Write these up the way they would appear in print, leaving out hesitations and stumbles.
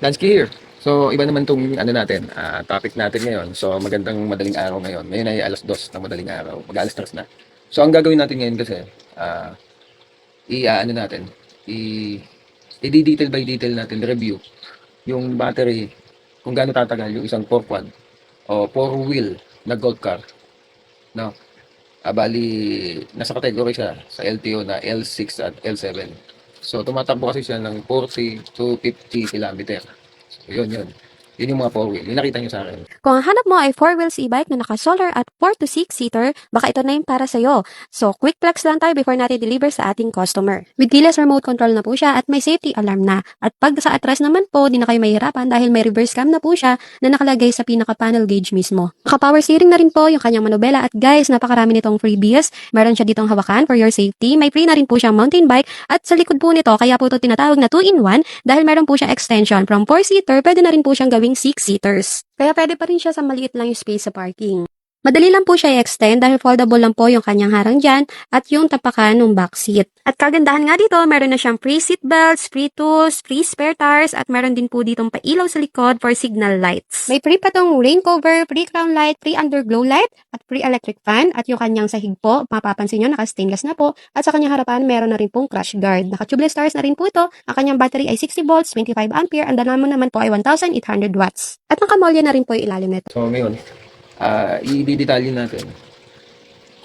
Lansky here. So, iba naman itong natin, topic natin ngayon. So, magandang madaling araw ngayon. Ngayon ay alas 2 ng madaling araw. Mag-alas 3 na. So, ang gagawin natin ngayon kasi, natin, i- i-detail by detail natin, review yung battery, kung gaano tatagal yung isang 4 quad o 4 wheel na golf car. No? Bali, nasa category siya sa LTO na L6 at L7. So, tumatakbo kasi siya ng 40 to 50 kilometer. So, yun. Yun yung mga 4 wheel. Yung nakita nyo sa akin. Kung ang hanap mo ay 4 wheels e-bike na naka-solar at 4 to 6 seater, baka ito na yung para sa'yo. So, quick flex lang tayo before natin deliver sa ating customer. With keyless remote control na po siya at may safety alarm na. At pag sa atras naman po, di na kayo mahihirapan dahil may reverse cam na po siya na nakalagay sa pinaka-panel gauge mismo. Naka-power steering na rin po yung kanyang manubela at guys, napakarami nitong freebies. Meron siya ditong hawakan for your safety. May free na rin po siyang mountain bike at sa likod po nito, kaya po ito tinatawag na 2-in-1 dahil meron po siyang extension from 4-seater, pwede na rin po siyang gawing 6-seaters. Kaya pwede pa rin siya sa maliit lang yung space sa parking. Madali lang po siya i-extend dahil foldable lang po yung kanyang harang dyan at yung tapakan ng back seat. At kagandahan nga dito, meron na siyang free seat belts, free tools, free spare tires at meron din po ditong pailaw sa likod for signal lights. May free pa tong rain cover, free crown light, free underglow light at free electric fan at yung kanyang sahig po, mapapansin nyo naka-stainless na po at sa kanyang harapan meron na rin pong crash guard. Naka-tubeless tires na rin po ito. Ang kanyang battery ay 60 volts, 25 ampere, ang dynamo naman po ay 1,800 watts. At nakamolya na rin po yung ilalim nito. So, ngayon, i-detalye natin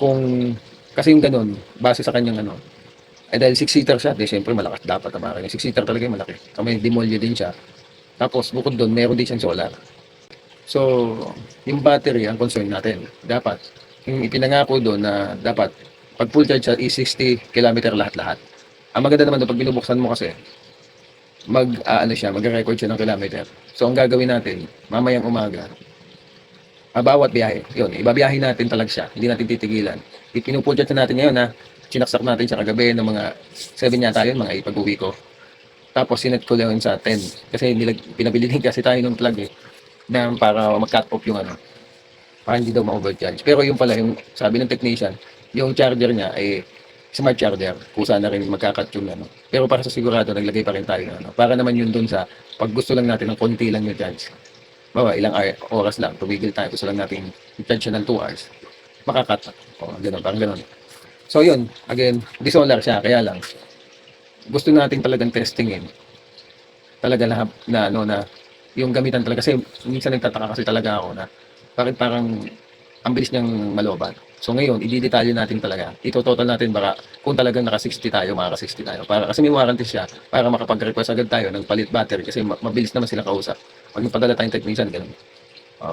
kung, kasi yung ganun, base sa kanyang dahil 6-seater siya, di syempre malakas dapat ang makina. 6-seater talaga yung malaki. So, may demolyo din siya. Tapos, bukod doon, meron din siyang solar. So, yung battery, ang concern natin, dapat, yung ipinangako doon na dapat, pag full charge siya, is 60 kilometer lahat-lahat. Ang maganda naman doon, pag binubuksan mo kasi, magre-record siya ng kilometer. So, ang gagawin natin, mamayang umaga, bawat biyahe, yun, ibabiyahin natin talaga siya, hindi natin titigilan. Ipinupull charge natin ngayon na, sinaksak natin siya kagabi ng mga 7 yata yun, mga ipag-uwi ko. Tapos, sinet ko lang yun sa 10. Kasi pinabili din kasi tayo ng plug na para mag-cut off yung para hindi daw ma-overcharge. Pero yung pala, yung sabi ng technician, yung charger niya ay smart charger, kusa na rin magkakat yung Pero para sa sigurado, naglagay pa rin tayo ng para naman yun dun sa pag gusto lang natin ng konti lang yung charge. Bawa, ilang oras lang, tumigil tayo, gusto lang natin i-charge siya ng 2 hours, makakat. O, ganun, parang ganun. So, yun, again, di solar siya, kaya lang, gusto natin talagang testingin. Talaga na yung gamitan talaga. Kasi, minsan nagtataka kasi talaga ako na, bakit parang, ang bilis niyang malobat. So, ngayon, i-detalye natin talaga. Ito-total natin baka, kung talagang naka-60 tayo, makaka-60 tayo. Kasi may warranty siya, para makapag-request agad tayo ng palit battery, kasi mabilis naman sila kausap. Pag napadala tayong technician, ganun.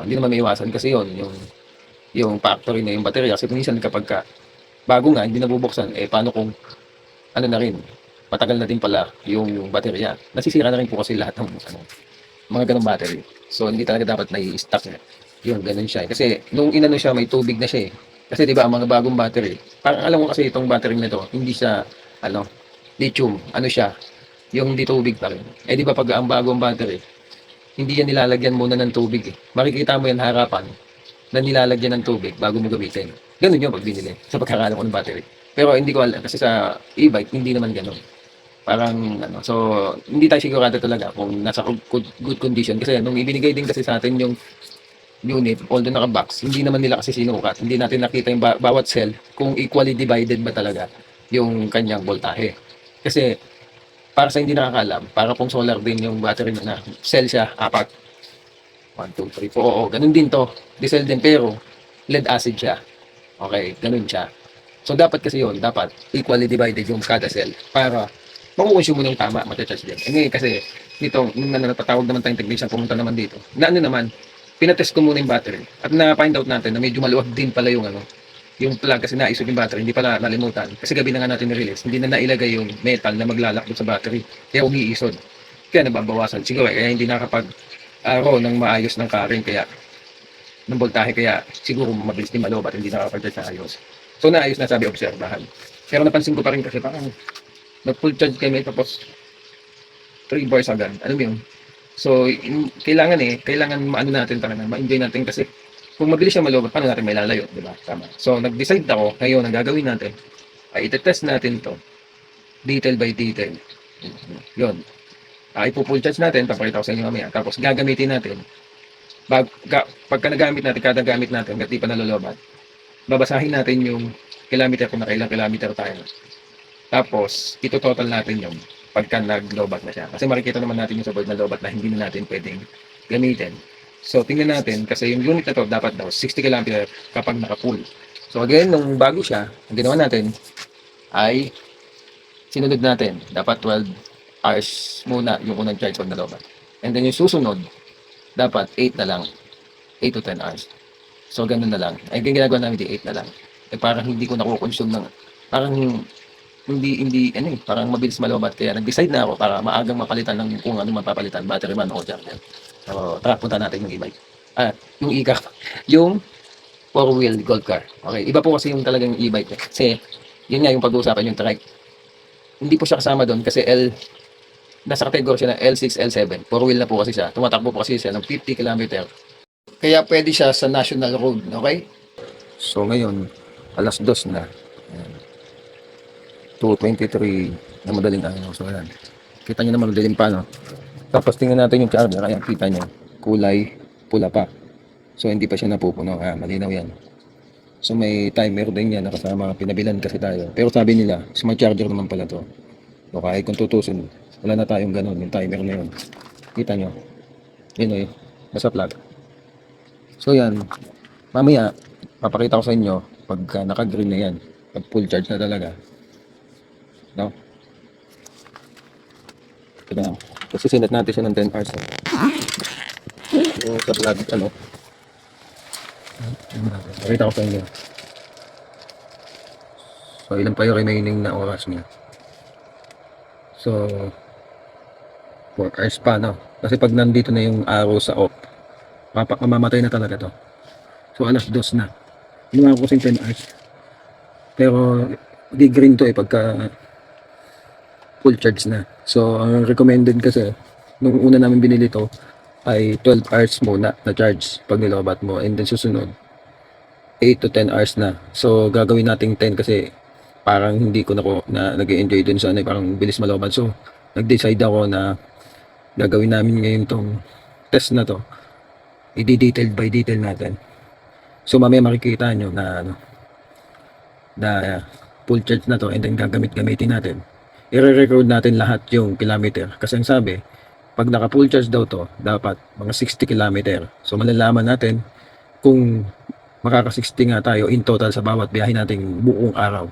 Hindi naman may iwasan kasi yung factory na yung battery. Kasi minsan kapag bago nga, hindi nabubuksan, paano kung na rin, matagal na din pala yung baterya. Nasisira na rin po kasi lahat ng mga ganong battery. So, hindi talaga dapat na-i-stock niya. Yun, ganun siya. Kasi, nung inano siya, may tubig na siya. Kasi, di ba, ang mga bagong battery, parang alam mo kasi itong battery na to, hindi siya, lithium. Siya, yung di tubig pa rin. Di ba, pag ang bagong battery, hindi yan nilalagyan muna ng tubig. Makikita mo yan harapan, na nilalagyan ng tubig bago mo gamitin. Ganun yung pag binili, sa pagkakalam ko ng battery. Pero hindi ko alam, kasi sa e-bike, hindi naman ganun. Parang so hindi tayo sigurado talaga kung nasa good condition kasi nung ibinigay din kasi sa atin yung unit, although naka-box, hindi naman nila kasi sinukat. Hindi natin nakita yung bawat cell kung equally divided ba talaga yung kanyang voltahe. Kasi para sa hindi nakakaalam, para pong solar din yung battery na cell siya, apat. 1, 2, 3, 4. Oo, ganun din to. Diesel din pero lead acid siya. Okay, ganun siya. So dapat kasi yun, dapat equally divided yung kada cell para makukonsume mo ng tama, matcharge din. Ngayon kasi, dito, nung napatawag naman tayong technician, pumunta naman dito, naman, pinatest ko muna yung battery, at na-find out natin na medyo maluwag din pala yung yung plug kasi naisog yung battery, hindi pala nalimutan. Kasi gabi na nga natin ni-release, hindi na nailagay yung metal na maglalakbo sa battery, kaya umiisod. Kaya nababawasan. Siguro, kaya hindi nakapag row ng maayos ng current, kaya ng voltahe, kaya siguro mabilis din malobat, hindi nakapag-charge na ayos. So naayos na sabi, obserbahan. Pero napansin ko pa rin kasi parang nag-full charge kami tapos 3 bars agad. Ano mo yun? So, kailangan maano natin talaga, ma-enjoy natin kasi kung mabilis siya malobat, paano natin may lalayo, di ba? Tama. So, nag-decide ako, ngayon, ang gagawin natin, ay itetest natin to detail by detail. Yun. Ipo-full charge natin, papakita ko sa inyo mamaya. Tapos gagamitin natin. Pagka nagamit natin, kada gamit natin, hanggat di pa nalolobat, babasahin natin yung kilometer kung nakailang kilometer tayo. Tapos, ito total natin yung pagka nag-lobat na siya. Kasi makikita naman natin yung sa board na lobat na hindi na natin pwedeng gamitin. So, tingnan natin, kasi yung unit na to dapat daw 60 km kapag naka-full. So, again, nung bago siya, ang ginawa natin ay sinunod natin. Dapat 12 hours muna yung unang charge pag nalobat. And then yung susunod, dapat 8 na lang. 8 to 10 hours. So, ganun na lang. Ay, ginagawa namin di 8 na lang. Eh, parang hindi ko nakukonsume ng, parang parang mabilis malobat. Kaya nag-decide na ako para maagang mapalitan ng kung ano mapapalitan, battery man o charger. So, tara, punta natin yung e-bike. Yung yung four-wheel golf car. Okay, iba po kasi yung talagang e-bike. Kasi, yun nga yung pag-uusapan yung trike. Hindi po siya kasama doon kasi nasa category siya ng L6, L7. Four-wheel na po kasi siya. Tumatakbo po kasi siya ng 50 km. Kaya pwede siya sa national road. Okay? So, ngayon, alas 2 na. Ayan. 2:23 na madaling araw. So, ayan. Kita nyo naman madaling pa, no? Tapos, tingnan natin yung charger. Ayan, kita nyo. Kulay pula pa. So, hindi pa siya napupuno. Malinaw yan. So, may timer din yan. Nakasama, pinabilan kasi tayo. Pero sabi nila, smart charger naman pala to. So, kahit kung tutusin, wala na tayong ganun. Yung timer na yun. Kita nyo. Yun nasa plug. So, yan. Mamaya, papakita ko sa inyo pagka naka-green na yan. Pag full charge na talaga. No? Ito na. Kasi sinet natin siya ng 10 hours. So, sa plug, pakita ko sa inyo. So, ilan pa yung remaining na oras niya. So, 4 hours pa, no? Kasi pag nandito na yung arrow sa off, mamamatay na talaga to. So, alas 2 na. Ginawa ko kasing 10 hours. Pero, di green to pagka full charge na. So, ang recommended kasi, nung una namin binili to, ay 12 hours muna na charge pag nilobat mo. And then susunod, 8 to 10 hours na. So, gagawin natin 10 kasi parang hindi ko na nag-enjoy dun sa parang bilis malobat. So, nag-decide ako na gagawin namin ngayon tong test na to. I-detail by detail natin. So, mamaya makikita nyo na full charge na to and then gamitin natin. I-record natin lahat yung kilometer. Kasi ang sabi, pag naka full charge daw to, dapat mga 60 kilometer. So, malalaman natin kung makaka 60 nga tayo in total sa bawat biyahe nating buong araw.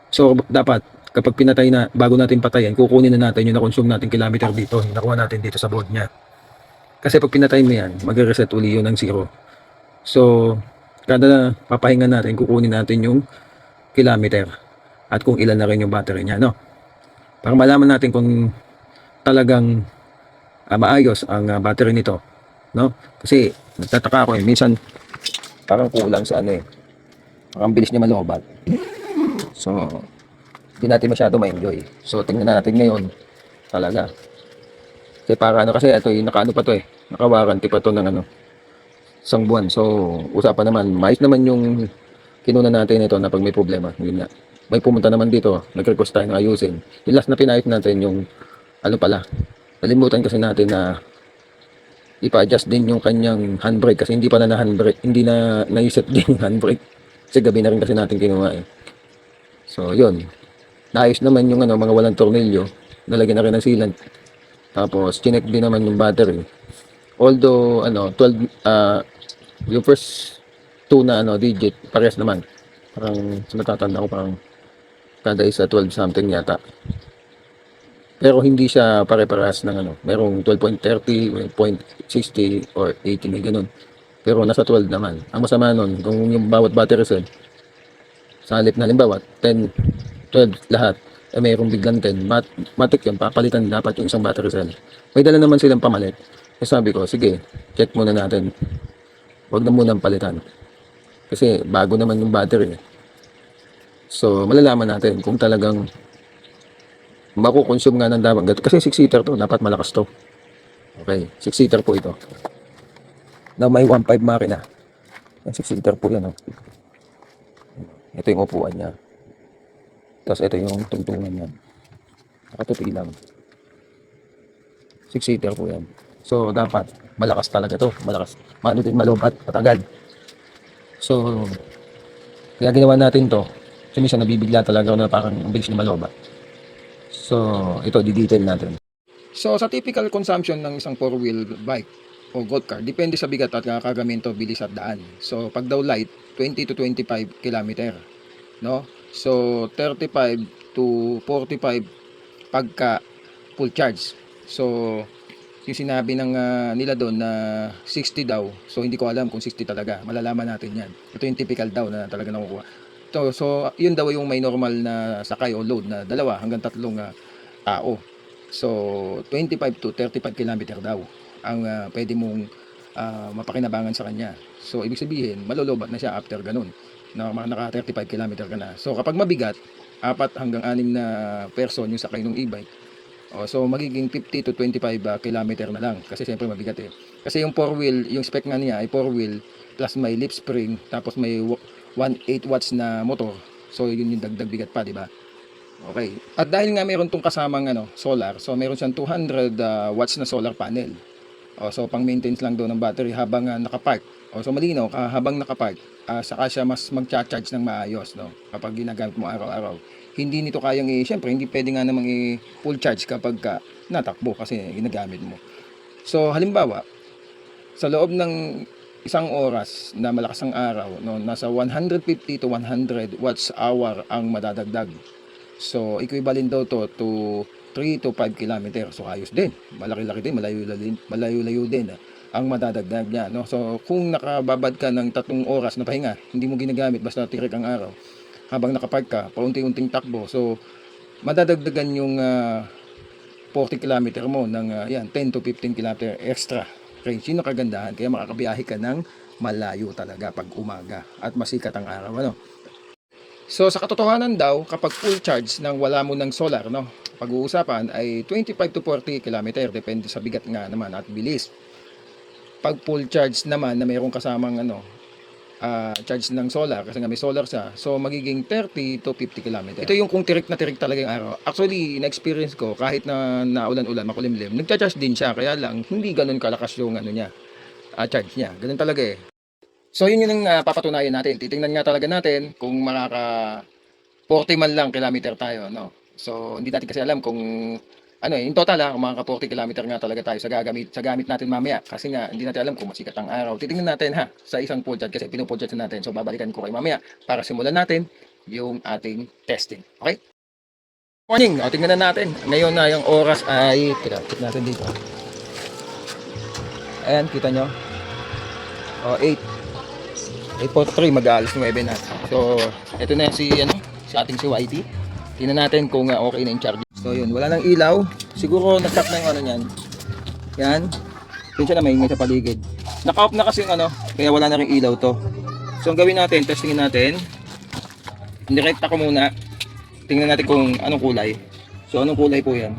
So, dapat kapag pinatay na, bago natin patayin, kukunin na natin yung na-consume natin kilometer dito, yung nakuha natin dito sa board niya. Kasi pag pinatay mo yan, mag-reset uli yun ng 0. So, kada papahinga natin, kukunin natin yung kilometer at kung ilan na rin yung battery niya, no? Para malaman natin kung talagang maayos ang battery nito, no? Kasi nagtataka ako minsan parang kulang sa parang bilis niya malobat. So, hindi natin masyado ma-enjoy. So, tingnan natin ngayon talaga. Kasi para kasi ito naka pa to naka-warranty pa to ng isang buwan. So, usapan naman, maayos naman yung kinuna natin ito na pag may problema. Yun nga. May pumunta naman dito, nag-request tayo ng ayusin. Yung last na pinayos natin yung nalimutan kasi natin na ipa-adjust din yung kanyang handbrake kasi hindi pa na handbrake, hindi na naiset din yung handbrake. Kasi gabi na rin kasi natin kinuha So, yun. Naayos naman yung mga walang tornilyo, nalagyan na rin ng sealant. Tapos, chinek din naman yung battery. Although, 12, yung first 2 na digit, parehas naman. Parang, sa natatanda ko, parang kada isa 12 something yata. Pero hindi siya pare-parehas ng merong 12.30, 0.60 or 80 may ganun. Pero nasa 12 naman. Ang masama nun, kung yung bawat battery cell, sa halip na halimbawa, 10, 12 lahat, mayroong biglang 10. Matik yun, papalitan dapat yung isang battery cell. May dala naman silang pamalit. Sabi ko, sige, check muna natin. Huwag na munang palitan. Kasi bago naman yung battery. So, malalaman natin kung talagang makukonsume nga ng dapat. Kasi 6-seater to, dapat malakas to. Okay, 6-seater po ito. Na may 1.5 makina. 6-seater po yan. Ito yung upuan niya. Tapos ito yung tungtungan niya. Nakatupi lang. 6-seater po yan. So, dapat malakas talaga to. Malakas. Maano din, malobat, patagad. So, kaya ginawa natin to. Kasi minsan nabibigla talaga ako na parang ang bilis na malobat. So, ito, di-detail natin. So, sa typical consumption ng isang four-wheel bike o golf car, depende sa bigat at kakagamento, bilis at daan. So, pag daw light, 20 to 25 kilometer. No? So, 35 to 45 pagka full charge. So, yung sinabi ng nila doon na 60 daw. So, hindi ko alam kung 60 talaga. Malalaman natin yan. Ito yung typical daw na talaga nakukuha. So, yun daw yung may normal na sakay o load na 2 hanggang 3 tao. So, 25 to 35 kilometer daw ang pwede mong mapakinabangan sa kanya. So, ibig sabihin, malolobat na siya after ganun. Naka 35 kilometer ka na. So, kapag mabigat, 4 hanggang 6 na person yung sakay ng e-bike. So, magiging 50 to 25 kilometer na lang. Kasi siyempre mabigat eh. Kasi yung 4-wheel, yung spec nga niya ay 4-wheel plus may lip spring, tapos may 1.8 watts na motor. So, yun yung dagdag bigat pa, di ba? Okay. At dahil nga meron tong kasamang solar, so meron siyang 200 watts na solar panel. So pang maintenance lang daw ng battery habang nakapark. So malinaw, habang nakapark, saka siya mas magcha-charge ng maayos, no? Kapag ginagamit mo araw-araw. Hindi nito kayang syempre hindi pwede nga namang full charge kapag natakbo kasi ginagamit mo. So halimbawa, sa loob ng isang oras na malakas ang araw, no, nasa 150 to 100 watts hour ang madadagdag. So, equivalent daw to 3 to 5 kilometer. So, ayos din. Malaki-laki din. Malayo-layo din ang madadagdag niya. No? So, kung nakababad ka ng 3 oras na pahinga, hindi mo ginagamit, basta tirik ang araw, habang nakapark ka, paunti-unting takbo. So, madadagdagan yung 40 kilometer mo ng 10 to 15 kilometer extra range. Yun ang kagandahan. Kaya makakabiyahe ka ng malayo talaga pag umaga at masikat ang araw. Ano? So sa katotohanan daw, kapag full charge nang wala mo ng solar, no, pag-uusapan ay 25 to 40 kilometer, depende sa bigat nga naman at bilis. Pag full charge naman na mayroong kasamang charge ng solar, kasi nga may solar siya, so magiging 30 to 50 kilometer. Ito yung kung tirik na tirik talaga yung araw. Actually, na-experience ko, kahit na naulan-ulan, makulimlim, nagcha-charge din siya, kaya lang hindi ganun kalakas yung charge niya. Ganun talaga eh. So yun yung papatunayan natin. Titingnan nga talaga natin kung makaka 40 man lang kilometer tayo, no. So hindi natin kasi alam kung in total kung makaka 40 kilometer nga talaga tayo sa gamit natin mamaya. Kasi nga hindi natin alam kung masikat ang araw. Titingnan natin sa isang full charge kasi pinufull charge natin. So babalikan ko kayo mamaya para simulan natin yung ating testing. Okay? Morning. Tingnan na natin. Ngayon na yung oras ay check natin dito. Ayan, kita nyo. 8:43 mag-aalis 9 na. So, ito na si ating si YT. Tingnan natin kung okay na yung charge. So, yun, wala nang ilaw. Siguro nag-tap na yung niyan. Yan. Yun siya na may ingay sa paligid. Naka-off na kasi yung kaya wala na ring ilaw to. So, ang gawin natin, testingin natin. Indirekta ko muna. Tingnan natin kung anong kulay. So, anong kulay po yan?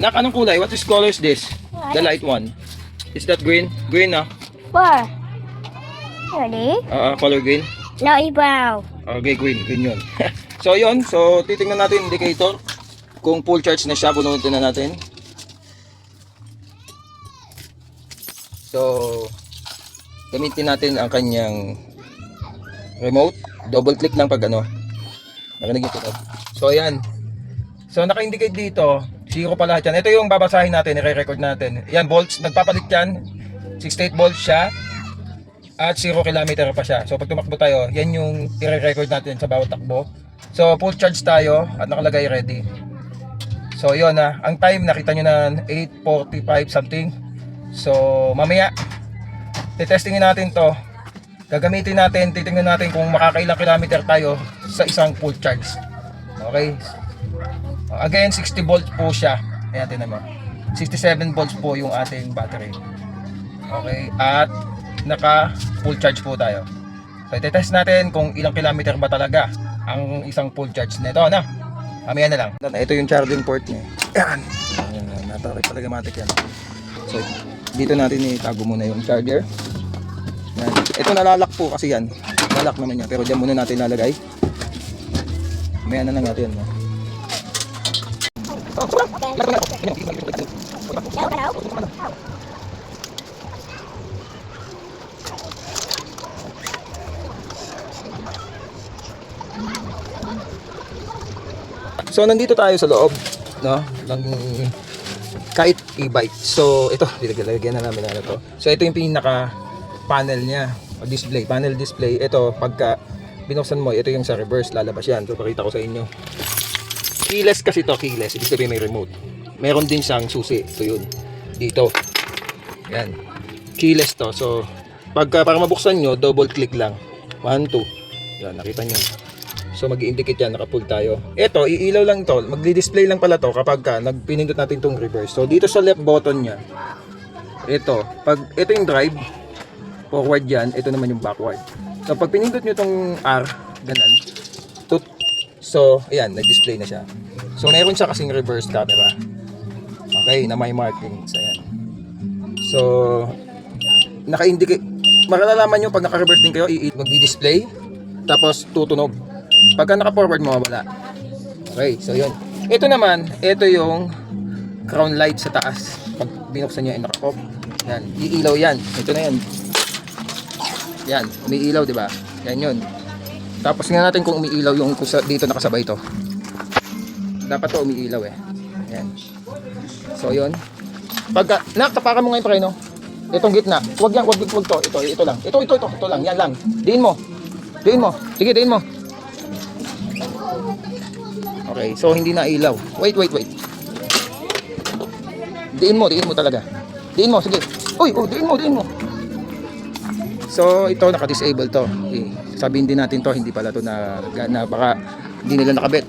Anong kulay? What is color is this? The light one. Is that green? Green Where? Ready? Color green. No, brown. Okay, green yun. So yun, so titingnan natin yung indicator kung full charge na siya, bunutin na natin. So gamitin natin ang kanyang remote, double click lang pag narinig ito. So ayan, so naka-indicate dito 0 pa lahat yan. Ito yung babasahin natin, i-record natin. Yan, volts, nagpapalit yan, 68 volts siya at 0 kilometer pa siya. So pag tumakbo tayo, yan yung i-record natin sa bawat takbo. So full charge tayo at nakalagay ready. So yun ang time nakita nyo na 8:45 something. So mamaya testingin natin to. Gagamitin natin, titingnan natin kung makakailang kilometer tayo sa isang full charge. Okay. Again, 60 volts po siya. Ayan, tingnan mo. 67 volts po yung ating battery. Okay, at naka full charge po tayo. So i-test natin kung ilang kilometer ba talaga ang isang full charge nito, mamaya na lang. Ito yung charging port niya. Yan. Napaka-matic yan. So dito natin itago muna yung charger. Yan. Ito nalalak po kasi yan. Nalalak naman yan, pero diyan muna natin lalagay. Mamaya na lang natin. So nandito tayo sa loob, no, ng kahit e-bike. So ito, dilagyan na namin ano to. So ito yung pinaka panel niya, o display, panel display. Ito pagka binuksan mo, ito yung sa reverse, lalabas yan. So pakita ko sa inyo. Keyless kasi to, keyless. Ibig sabihin may remote. Meron din siyang susi. So yun, dito. Yan. Keyless to. So pagka para mabuksan nyo, double click lang. 1, 2. Yan, nakita nyo. So mag-i-indicate yan, naka-pull tayo. Ito, iilaw lang to. Magdi-display lang pala to kapag ka pinindot natin tong reverse. So dito sa left button niya, ito, pag ito yung drive, forward yan, ito naman yung backward. So pag pinindot nyo tong R, ganun, so ayan, nag-display na siya. So meron siya kasing reverse camera. Okay, na may markings. Ayan. So naka-indicate, makalalaman nyo pag naka-reverse din kayo, mag-display, tapos tutunog. Pagka naka-forward mo, wala. Okay, so yun. Ito naman, ito yung crown light sa taas. Pag binuksan nyo, ay naka-off. Yan, iilaw yan. Ito na yan. Yan, umiilaw, di ba? Yan yun. Tapos nga natin kung umiilaw yung dito nakasabay ito. Dapat to umiilaw eh. Yan. So yun. Pagka, tapakan mo ngayon preno. Itong gitna. Wag yan, wag to. Ito lang. Ito lang. Yan lang. Diin mo. Sige, diin mo. Okay, so hindi na ilaw. Wait. Diin mo talaga. Diin mo, sige. Uy, diin mo. So, ito naka-disable to. Okay. Sabihin din natin to, hindi pala to na baka hindi nila nakabit.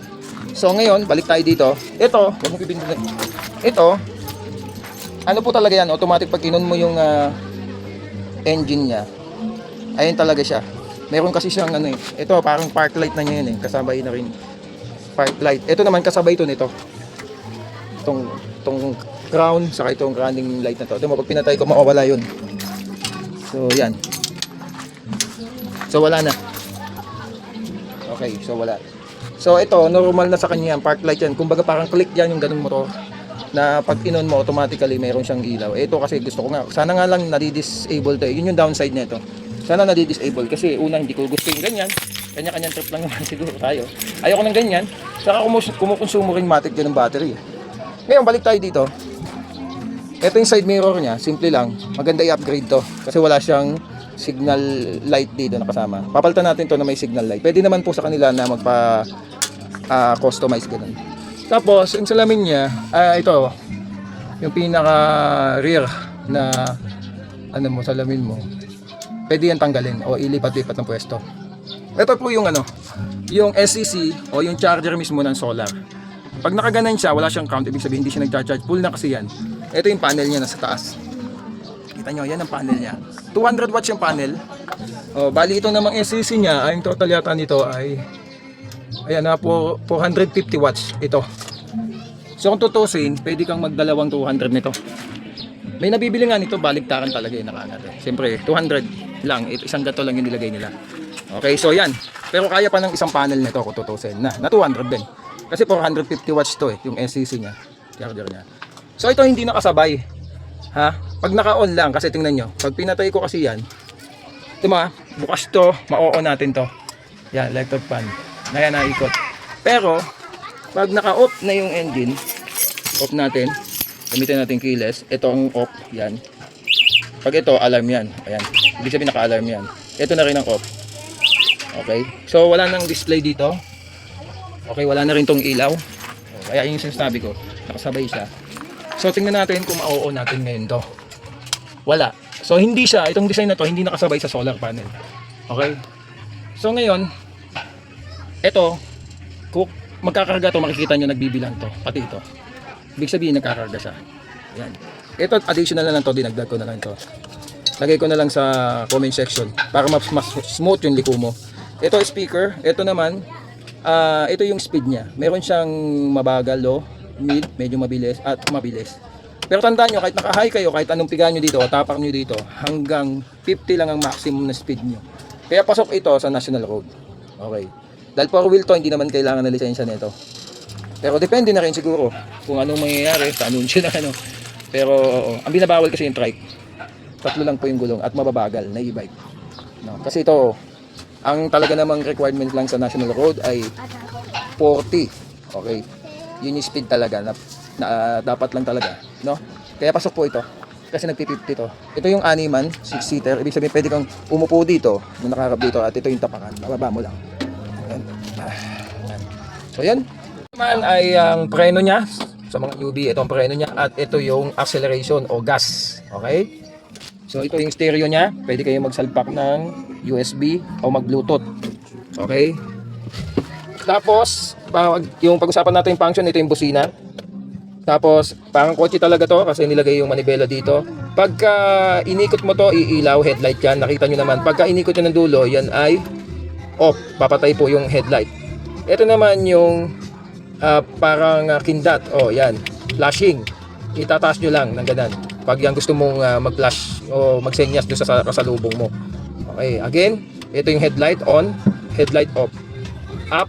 So, ngayon, balik tayo dito. Ito, huwag mo pipindutin. Ito, ano po talaga yan, automatic pag inon mo yung engine niya. Ayun talaga siya. Meron kasi siyang ano eh. Ito, parang park light na niya yun eh. Kasabay na rin. Park light. Ito naman kasabay ito nito. Itong crown saka itong running light na to. Ito mo pag pinatay ko mawawala yun. So yan. So wala na. Okay, so wala. So ito normal na sa kanya yan, park light yan. Kumbaga parang click yan yung ganung motor na pag inon mo automatically mayroon siyang ilaw. Ito kasi gusto ko nga. Sana nga lang nadi-disable to. Yun yung downside nito. Sana nadi-disable kasi una hindi ko gusto yung ganyan. Kanya-kanyang trip lang naman siguro tayo. Ayoko ng ganyan. Saka kumukonsumo rin matik din ng battery. Ngayon, balik tayo dito. Ito yung side mirror niya. Simple lang. Maganda i-upgrade to. Kasi wala siyang signal light dito nakasama. Papalitan natin to na may signal light. Pwede naman po sa kanila na magpa-customize ganun. Tapos, yung salamin niya, ito. Yung pinaka rear na salamin mo. Pwede yan tanggalin o ilipat-lipat ng pwesto. Ito po yung yung SCC o yung charger mismo ng solar. Pag nakaganan siya, wala siyang count, ibig sabihin hindi siya nag-charge. Full na kasi yan. Ito yung panel niya nasa taas. Kita nyo, yan ang panel niya. 200 watts yung panel. Bali ito namang SCC niya, ang total yata nito ay ayan na po 450 watts ito. So kung tutusin, pwede kang magdalawang 200 nito. May nabibili nga nito, baligtaran talaga yung nakaangat. Siyempre, 200 lang, isang gato lang yung nilagay nila. Okay, so yan. Pero kaya pa ng isang panel nito kung tutusin na 200 din. Kasi 450 watts to yung SCC niya, charger niya. So ito hindi nakasabay. Ha? Pag naka-on lang, kasi tingnan nyo, pag pinatay ko kasi yan, ito bukas to, ma-on natin to. Yan, electric fan. Kaya naikot. Pero, pag naka-off na yung engine, off natin, gamitin natin keyless, ito ang off, yan. Pag ito, alarm yan. Ayan. Ibig sabihin naka-alarm yan. Ito na rin ang off. Okay. So, wala nang display dito. Okay, wala na rin tong ilaw. Kaya yung sinasabi ko, nakasabay siya. So, tingnan natin kung ma-on natin ngayon to. Wala. So, hindi siya, itong design na to, hindi nakasabay sa solar panel. Okay. So, ngayon, ito, kung magkakarga to, makikita nyo nagbibilang to. Pati ito. Ibig sabihin, nagkakarga siya. Ayan. Ito, additional na lang to, dinagdag ko na lang to. Lagay ko na lang sa comment section para mas smooth yung liko mo. Ito speaker, ito naman, ito yung speed niya. Meron siyang mabagal, low, mid, medyo mabilis, at mabilis. Pero tandaan nyo, kahit naka-high kayo, kahit anong piga nyo dito, tapak nyo dito, hanggang 50 lang ang maximum na speed nyo. Kaya pasok ito sa national road. Okay. Dahil 4-wheel to, hindi naman kailangan na lisensya nito. Pero depende na rin siguro kung anong mangyayari sa anunsyo na Pero ang binabawal kasi yung trike. 3 lang po yung gulong at mababagal na e-bike. No, kasi ito, ang talaga namang requirement lang sa national road ay 40. Okay. Yun yung speed talaga na dapat lang talaga, no? Kaya pasok po ito. Kasi nagpi-50 to. Ito yung animan, 6-seater. Ibig sabihin pwede kang umupo dito, kung nakakarap dito, at ito yung tapakan. Bababa mo lang. Ayan. Ayan. So yan. Naman ay ang preno niya. Sa mga newbie, ito ang preno niya. At ito yung acceleration o gas. Okay? So ito yung stereo niya. Pwede kayo magsalpak ng USB o mag-Bluetooth. Okay? Tapos, yung pag-usapan natin yung function, ito yung busina. Tapos, parang kotse talaga to kasi nilagay yung manibela dito. Pagka inikot mo to, iilaw, headlight yan. Nakita nyo naman. Pagka inikot nyo ng dulo, yan ay off. Papatay po yung headlight. Ito naman yung parang kindat. Oh, yan. Flashing. Itataas nyo lang ng ganun. Pag yan gusto mong mag-flash o magsenyas doon sa kasalubong mo. Okay, again, ito yung headlight on, headlight off. Up.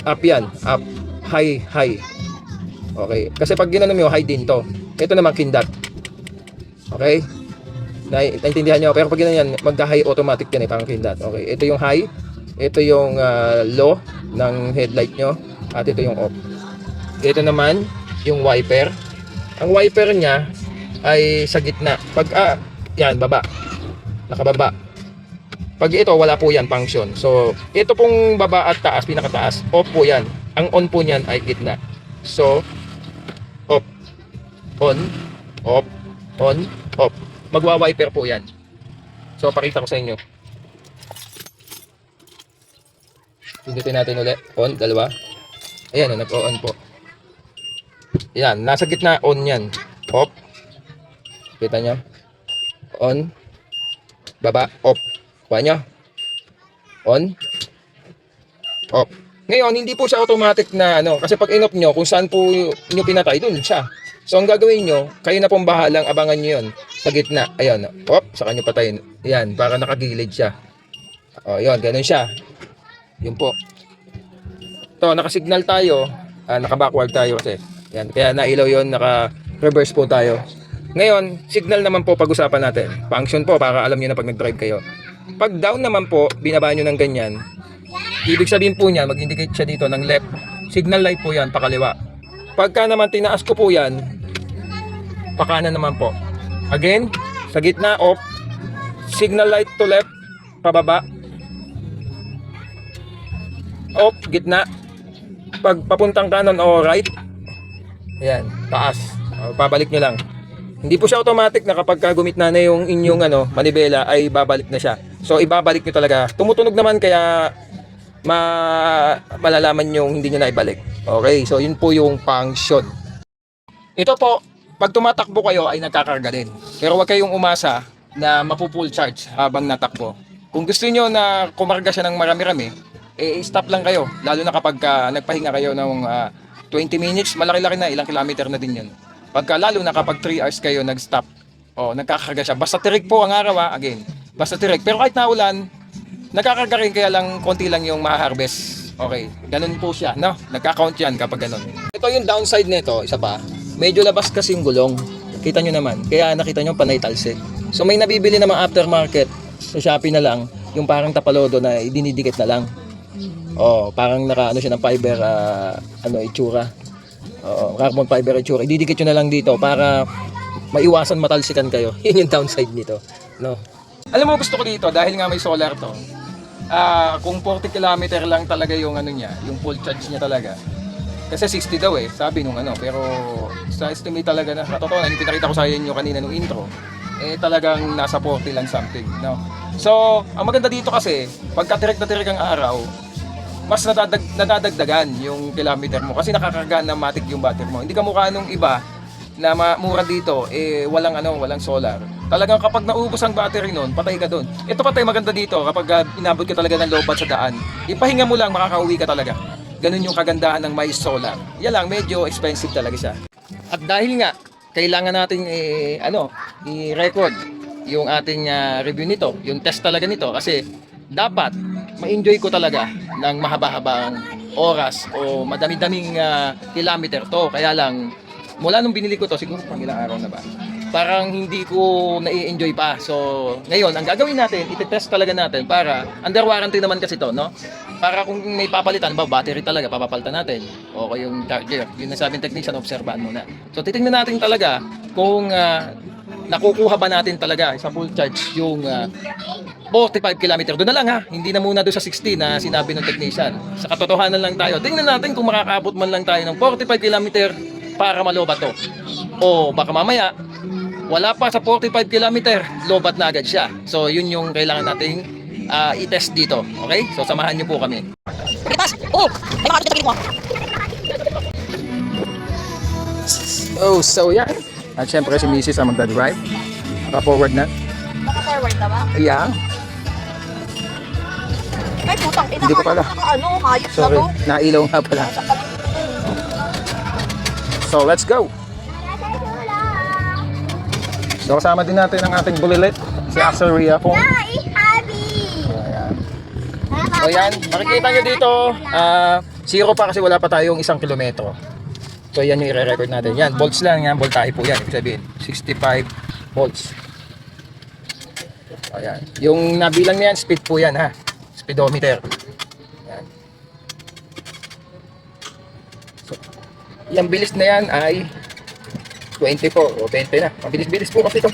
Up yan. Up. High, high. Okay. Kasi pag ginano mo, high din to. Ito naman kindat. Okay? Naintindihan nyo. Pero pag ginano yan, magka-high automatic yan eh. Parang kindat. Okay. Ito yung high. Ito yung low ng headlight nyo. At ito yung off. Ito naman, yung wiper. Ang wiper niya ay sa gitna. Pag, yan, baba. Nakababa. Pag ito, wala po yan function. So, ito pong baba at taas, pinakataas, off po yan. Ang on po niyan ay gitna. So, off, on, off, on, off. Magwa-wiper po yan. So, pakita ko sa inyo. Pindutin natin ulit. On, dalawa. Ayan, nag-on po. Yan, nasa gitna, on yan. Off. Kita nyo? On. Baba, off. Kuha nyo. On. Off. Ngayon, hindi po siya automatic na kasi pag in-off nyo, kung saan po nyo pinatay, dun siya. So, ang gagawin nyo, kayo na pong bahalang abangan nyo yun sa gitna. Ayan, off, saka nyo patayin. Ayan, para nakagilid siya. O, yun, ganun siya. Yun po. Ito, nakasignal tayo. Naka-backward tayo kasi. Ayan, kaya nailaw yun, naka-reverse po tayo. Ngayon, signal naman po pag-usapan natin. Function po, para alam nyo na pag nag-drive kayo. Pag down naman po, binaba nyo ng ganyan. Ibig sabihin po niya, mag-indicate siya dito ng left. Signal light po yan, pakaliwa. Pagka naman tinaas ko po yan, pakanan naman po. Again, sa gitna, off. Signal light to left, pababa. Off, gitna. Pag papuntang kanan o right, ayan, taas. Pabalik nyo lang. Hindi po siya automatic na kapag gumit na yung inyong manibela ay babalik na siya. So, ibabalik nyo talaga. Tumutunog naman kaya malalaman nyo hindi nyo na ibalik. Okay, so yun po yung function. Ito po, pag tumatakbo kayo ay nagkakarga din. Pero huwag kayong umasa na mapu-full charge habang natakbo. Kung gusto nyo na kumarga siya ng marami-rami, stop lang kayo. Lalo na kapag nagpahinga kayo ng 20 minutes, malaki-laki na, ilang kilometer na din yun. Pagka lalo na kapag 3 hours kayo nag-stop, nagkakarga siya. Basta tirik po ang araw, again. Basta tirik. Pero kahit naulan, nagkakarga rin, kaya lang konti lang yung ma-harvest. Okay, ganun po siya, no? Nagka-count yan kapag ganun. Ito yung downside nito, isa pa. Medyo labas kasi yung gulong. Kita nyo naman. Kaya nakita nyo panay talsik. So may nabibili namang aftermarket sa Shopee na lang, yung parang tapalodo na idinidikit na lang. Parang naka siya ng fiber itsura. Carbon fiber itsura. Ididikit nyo na lang dito para maiwasan matalsikan kayo. Yun yung downside nito, no? Alam mo, gusto ko dito dahil nga may solar to. Kung 40 km lang talaga yung niya, yung full charge niya talaga. Kasi 60 daw sabi nung pero sa estimate talaga na katotohanan, yung pinakita ko sa inyo kanina nung intro, talagang nasa 40 lang something, no? So, ang maganda dito kasi, pagka tirik na tirik ang araw, mas nadadagdagan yung kilometer mo kasi nakakagaan na matik yung battery mo. Hindi ka mukha nung iba na mura dito, walang solar. Talagang kapag naubos ang battery nun, patay ka doon. Ito patay maganda dito kapag inabot ka talaga ng lowbat sa daan. Ipahinga mo lang, makakauwi ka talaga. Ganun yung kagandahan ng may solar. Yan lang, medyo expensive talaga siya. At dahil nga, kailangan natin i-record yung ating review nito, yung test talaga nito kasi dapat ma-enjoy ko talaga ng mahaba-habang oras o madami-daming kilometer to. Kaya lang, mula nung binili ko to, siguro pang ilang araw na ba? parang hindi ko nai-enjoy pa. So, ngayon, ang gagawin natin, iti-test talaga natin para, under warranty naman kasi to, no? Para kung may papalitan ba, battery talaga, papapalitan natin. O yung charger, yun na sabing technician, obserbahan muna. So, titingnan natin talaga kung nakukuha ba natin talaga sa full charge yung 45 km. Doon na lang ha, hindi na muna doon sa 60 na sinabi ng technician. Sa katotohanan lang tayo. Tingnan natin kung makakaabot man lang tayo ng 45 km para malobat to. O baka mamaya, wala pa sa 45 km, lobat na agad siya. So yun yung kailangan nating i-test dito. Okay? So samahan niyo po kami. Oh, so yeah. At syempre si Mrs. ang magdadrive. Naka-forward na. Naka-forward na ba? Yeah. Ay, putang ina. Hindi ko pala. Ano, hayop na Sorry, to. nailaw nga pala. So let's go. So kasama din natin ang ating bulilit, si Axel Riapong. Ayan. So yan, makikita nyo dito, zero pa kasi wala pa tayong 1 kilometro. So yan yung i-record natin. Yan, volts lang yan, voltahe po yan. Ibig sabihin, 65 volts. Ayan. Yung nabilang na yan, speed po yan ha. Speedometer. Yan. So, yung bilis na yan ay 20 po o 20 na. Mabilis-bilis po kasi ito.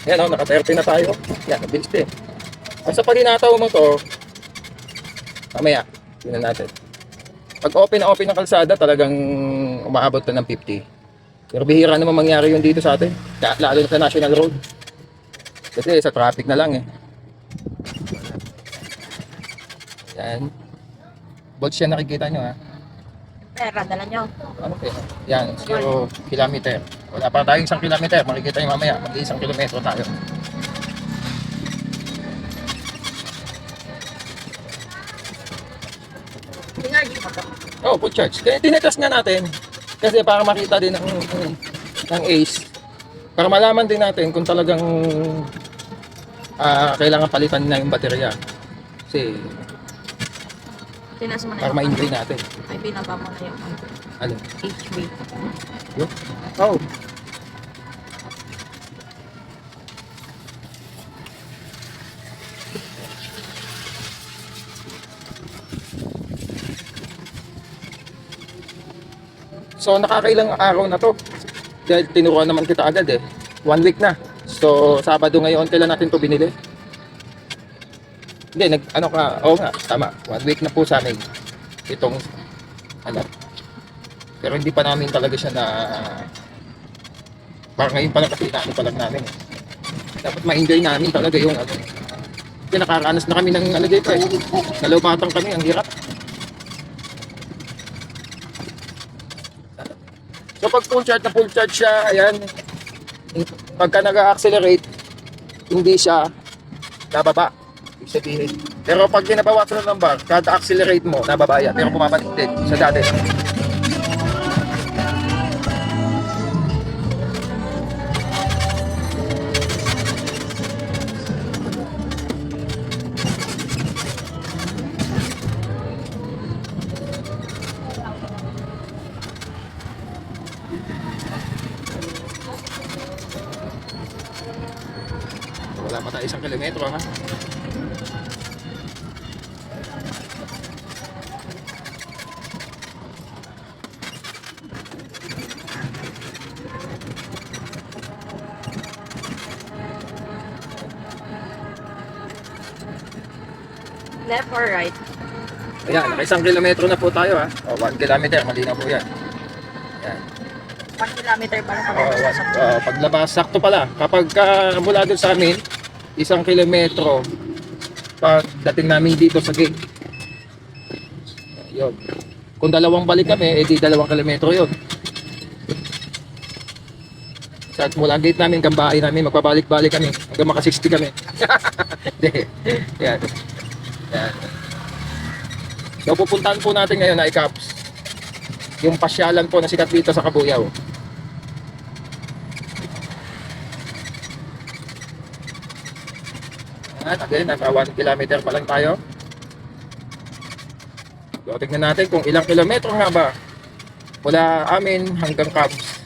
Yan o, naka-30 na tayo. Yan, mabilis din. At sa paginataw mo to, mamaya, tingnan natin. Pag open na open ng kalsada, talagang umaabot na ng 50. Pero bihira naman mangyari yun dito sa atin. Lalo na sa national road. Kasi sa traffic na lang eh. Yan. Volts yan nakikita nyo ha. Pera, dala nyo. Ano po yan? Yan, 0 kilometer. Wala pa tayong 1 kilometer. Makikita nyo mamaya, mag-1 kilometro tayo. Pinargy pa to. Oh, full charge. Kaya tinetest nga natin. Kasi para makita din ng ACE. Para malaman din natin kung talagang kailangan palitan na yung baterya. Kasi Tinas mo na para yung ma-enjoy natin. Ay, binaba mo na yung Ano? HB. Yun? Oh. So nakakailang araw na to. Dahil tinuruan naman kita agad eh. 1 week na. So Sabado ngayon, kailan natin to binili? Hindi, oo nga, tama. 1 week na po sa amin. Itong, pero hindi pa namin talaga siya na, parang ngayon pa lang kasi pa lang namin. Dapat ma-enjoy namin talaga yung, kasi nakakaranas na kami ng, dito eh. Nalawbatang kami, ang hirap. So pag full charge siya, ayan, pagka nag-accelerate, hindi siya nababa. Ibig sabihin. Pero pag ginabawasan ng bar, kada accelerate mo, nababa yan. Pero bumabalik din sa dati. Wala pa tayo 1 kilometro ha. Left or right? Ayan, naka 1 kilometro na po tayo ha. O, 1 kilometer, malinaw po yan. Ayan. 1 kilometer pa lang Paglabas, sakto pala. Kapag mula doon sa amin, 1 kilometro, pagdating namin dito sa gate. Yun. Kung dalawang balik kami, edi 2 kilometro yun. Sa mula gate namin, hanggang bahay namin, magpabalik-balik kami. Hanggang maka 60 kami. Hindi. Yan. Yan. So pupuntahan po natin ngayon na Caps. Yung pasyalan po na sikat dito sa Kabuyaw. At again, nasa 1 kilometer pa lang tayo. So tignan natin kung ilang kilometro nga ba mula amin hanggang Caps.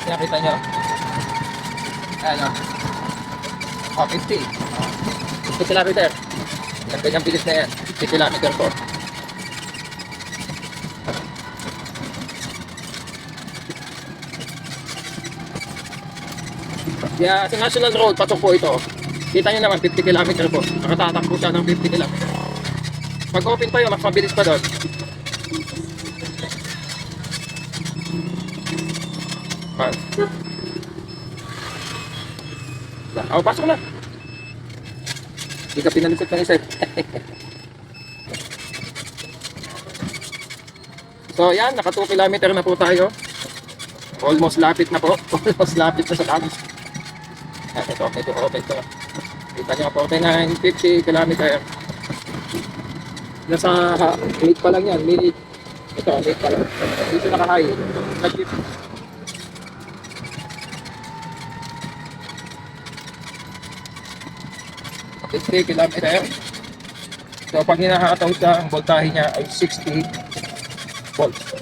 Nakita nyo? Ano? Oh, 50. 50 kilometer. Ang ganyang bilis na yan. 50 kilometer po. Kaya sa National Road, pasok po ito. Kita nyo naman, 50 kilometer po. Nakatatakbo siya ng 50 kilometer. Pag open pa yun, mas mabilis pa doon. Oh, pasok na. Hindi ka pinalisot ng isa. So yan, naka 2 kilometer na po tayo. Almost lapit na po. Almost lapit na sa campus. Ito. Kita nyo po, 50 kilometer. Nasa 8 pa lang yan. Ito, 8 pa lang. Dito naka-high. 50 kilometer. So pag hinahataw siya, ang voltahe niya ay 60 volts.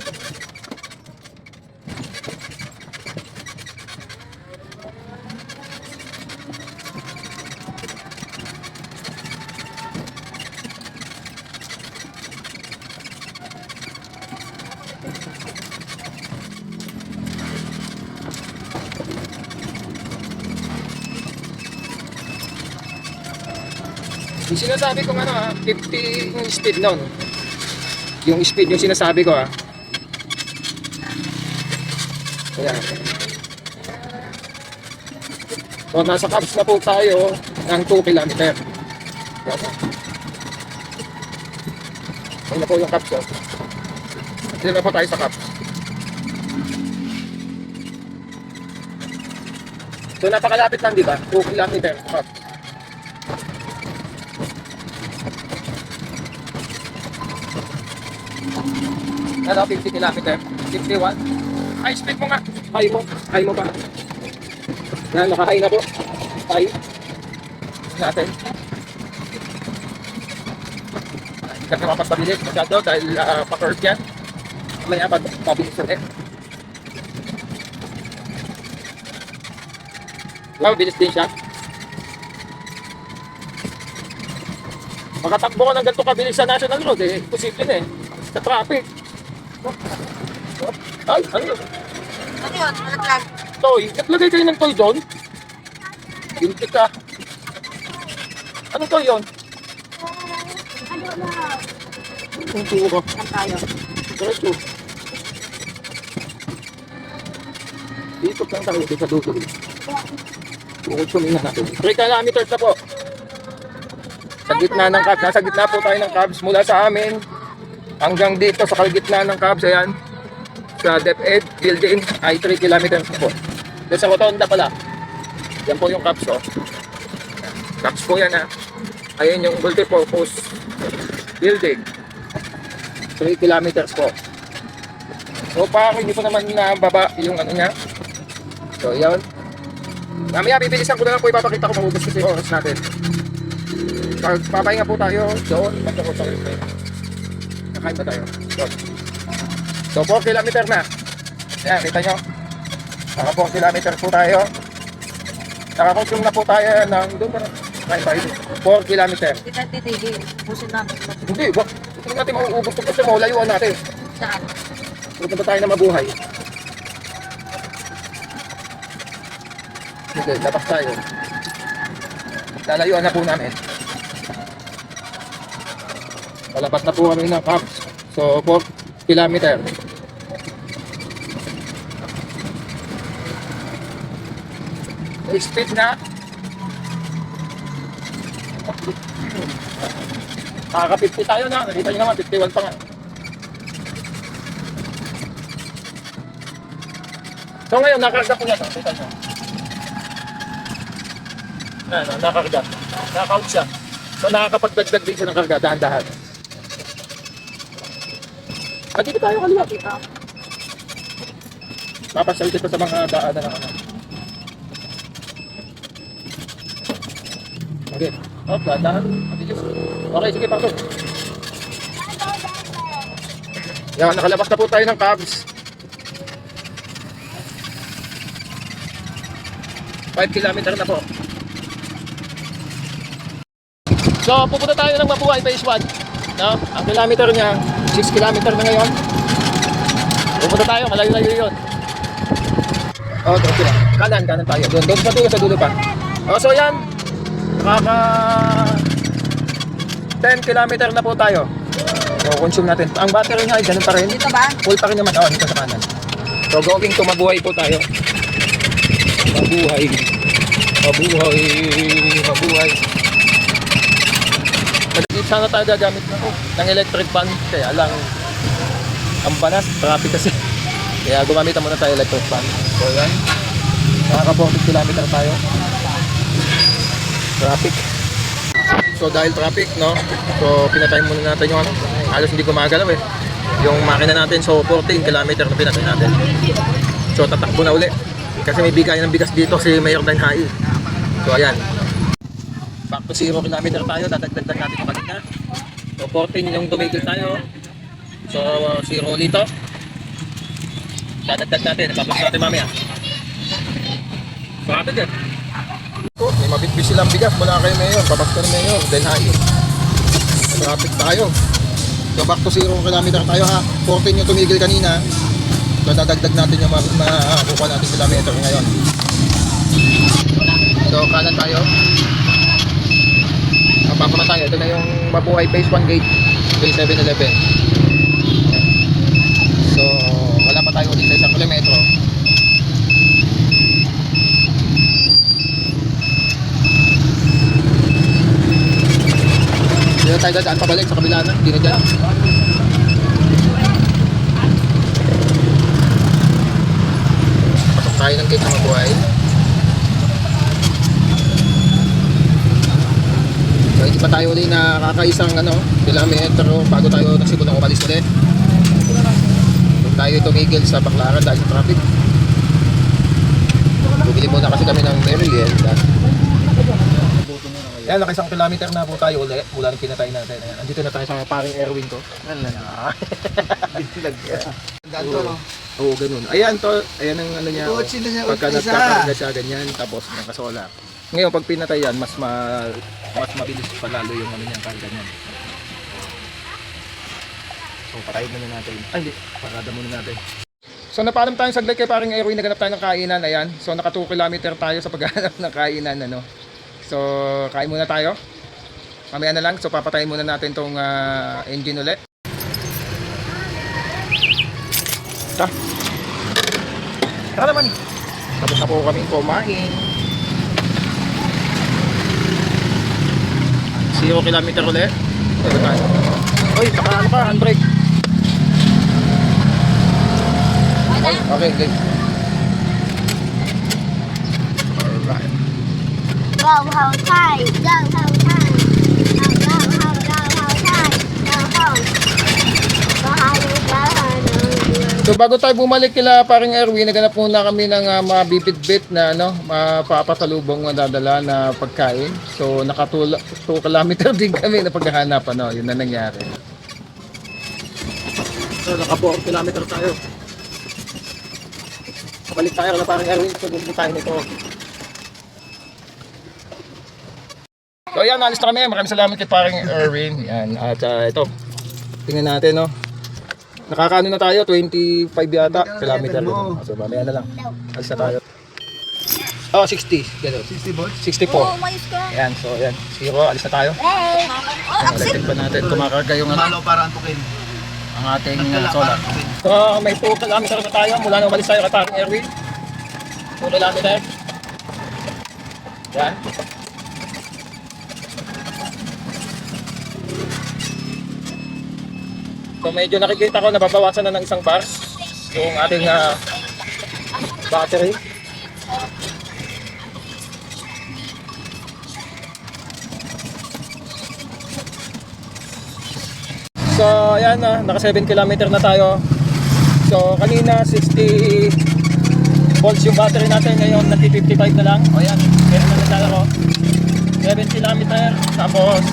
Yung sinasabi kong 50 yung speed nun. Yung speed yung sinasabi ko Ayan. So nasa caps na po tayo ng 2 kilometer. Ayun na po yung caps Dito na po tayo sa caps. So napakalapit lang, di ba? 2 kilometer sa caps. Ano, 50 kilometer, 51. Ay, speed mo nga. Kaya mo pa. Yan, nakahay na po. Kaya. Natin. Hindi ka naman pabilis masyado dahil pa-curve yan. Mamaya pabilis ulit. Wow, bilis din siya. Makatakbo ka ng ganito kabilis sa National Road imposible na sa traffic. Ay, ano yun? Ano yun? Nalaglag. Toy, naglagay kayo ng toy doon? Bintik ka. Ano toy yun? Ang tuwa ko. Saan tayo? Diretso. Dito lang tayo, dito sa duto. Bukod sumingan natin. 3 kilometers na po. Sa gitna ng cabs. Nasa gitna po tayo ng cabs mula sa amin hanggang dito sa kalgitna ng cabs. Ayan. Sa DepEd building ay 3 kilometers na po. Doon sa Rotonda pala. Yan po yung cabs Cabs po yan Ayan yung multipurpose building. 3 kilometers po. So parang hindi po naman nababa yung niya. So yun. Mamaya bibilisan ko na lang po, ipapakita ko maubos kasi yung oras natin. Papahinga po tayo doon. Magkakaroon tayo. Nakain pa tayo. So 4 kilometer na. Ayan, kita nyo. Naka 4 kilometer po tayo. Nakakonsume na po tayo ng doon pa na. Kain tayo. 4 kilometer. Hindi tayo titigil. Pusin namin. Hindi ba? Hindi natin mauubos ito kasi maulayuan natin. Saan? Huwag na ba tayo na mabuhay? Sige, dapat tayo. Lalayuan na po namin. Palabas na po kami ng caps. So, 4 kilometer. Speed na. Nakaka-50 tayo na. Nakita nyo naman, 51 pa nga. So ngayon, nakarga po yan. Kita nyo. Nakarga. Naka-out siya. So nakakapagdagdag din siya ng karga. Dahan-dahan. Dito tayo kaliwa. Papasyal kita sa mga daanan ng ano. Okay. Oh, dahan. Mabilis. Okay, sige, pasok. Yan, nakalabas na po tayo ng cabs. 5 kilometer na po. So, pupunta tayo ng Mabuhay Phase 1. No? Ang kilometer niya, 6 kilometer na ngayon. Pupunta tayo, malayo-layo yun. Okay. Kanan tayo. Doon sa dulo, pa. So, yan. Nakaka 10 kilometer na po tayo. So, consume natin. Ang battery niya ay ganun pa rin. Dito ba? Full pa rin naman. Dito sa kanan. So, going to Mabuhay po tayo. Mabuhay. Sana tayo gagamit ng electric fan. Kaya lang, ang banas, traffic kasi. Kaya gumamit na muna tayo electric fan. So, yan. Nakaka 40 kilometer tayo. Traffic. So, dahil traffic, no? So, pinatay muna natin yung ano. Halos hindi gumagalaw eh. Yung makina natin, so 14 kilometer na pinatay natin. So, tatakbo na uli. Kasi may bigay ng bigas dito si Mayor Danhai. So, ayan. Back to 0 kilometer tayo. Dadagdag natin yung kanina. So, 14 yung tumigil tayo. So, 0 dito. Dadagdag natin. Napapos natin mamaya. Bakit yan? May mabitbit silang bigas mula kay Mayor. Babas ka ni Mayor. Danhai. Traffic tayo. So, back to 0 kilometer tayo ha. 14 yung tumigil kanina. So, dadagdag natin yung makukuha natin kilometer ngayon. So, kanan tayo. Papa na tayo. Ito na yung Mabuhay Phase 1 gate. Phase 7-Eleven. So, wala pa tayo ulit sa 1 kilometro. Dito tayo dadaan pabalik sa kabila na. Hindi na dyan. Pasok tayo ng gate ng Mabuhay. So, hindi pa tayo ulit nakakaisang kilometro bago tayo nagsibunang umalis ulit. Kung tayo tumigil sa Baclaran dahil sa traffic. Bumili muna kasi kami ng merienda. Yan, nakisang kilometer na po tayo ulit mula ng pinatay natin. Ayan, andito na tayo sa paring Erwin ko. Oo, ganun. Ayan to, ayan ang ano niya. Pagka nagkakarga siya ganyan, tapos nakasolar. Ngayon, pag pinatay yan, mas mabilis pa lalo yung ano niya, karga niyan. So, patayin muna natin. Ay, hindi. Parada muna natin. So, napaalam tayong saglit kay paring Erwin. Naganap tayo ng kainan. Ayan. So, naka 2 kilometer tayo sa paghahanap ng kainan. So, kain muna tayo. Mamaya na lang. So, papatayin muna natin tong engine ulit. Tara naman. Tapos na po kami kumain. 0 kilometer ulit. Ito tayo. Uy, saka ano ka? Handbrake. Okay, okay. Alright. Go home time. Go home time. Go home, go home time. Go home. Go home. So bago tayo bumalik kila paring Erwin, naganap muna kami ng mabibit-bit na mapapasalubong madadala na pagkain. So naka 2 kilometer din kami na paghahanap, yun na nangyari. So naka 4 kilometer tayo. Balik tayo kila paring Erwin, so bumili tayo nito. So yan, alis na kami. Maraming salamat kay paring Erwin. Yan, at ito, tingnan natin, nakakaano na tayo, 25 yata, kilometer. So mamaya na lang, alis na tayo. 60, gano'n. 60 volts? 64. Yan, so yan, 0, alis na tayo. Yan, electric pa natin, kumakarga yung Malo para antukin. ang ating solar. So may 2 kilometer na tayo, mula na umalis tayo kay paring Erwin. 2 kilometer. Yan. So medyo nakikita ko nababawasan na ng 1 bars yung ating battery. So ayan naka 7 kilometer na tayo. So kanina 60 volts yung battery natin, ngayon nati 55 na lang. O yan, meron na nagdala ko 7 kilometer, tapos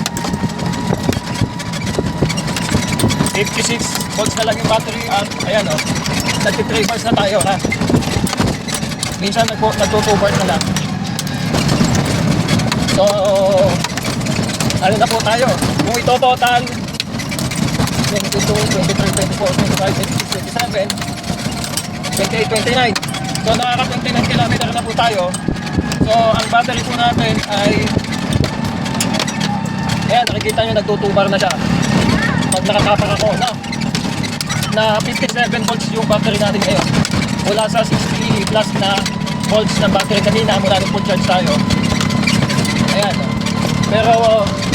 56 volts na lang yung battery at ayan nagti 3 bars na tayo ha. Minsan nagto 2 bars na lang. So, ano na po tayo? Kung ito total, 22, 23, 24, 25, 26, 27, 28, 29. So, nakaka-29 kilometer na po tayo. So, ang battery po natin ay, ayan, nakikita nyo, nagtutubar na siya. Pag nakatapak ako, no? Na 57 volts yung battery natin ngayon. Mula sa 60 plus na volts ng battery kanina, mula nung full charge tayo. Ayan, no? Pero,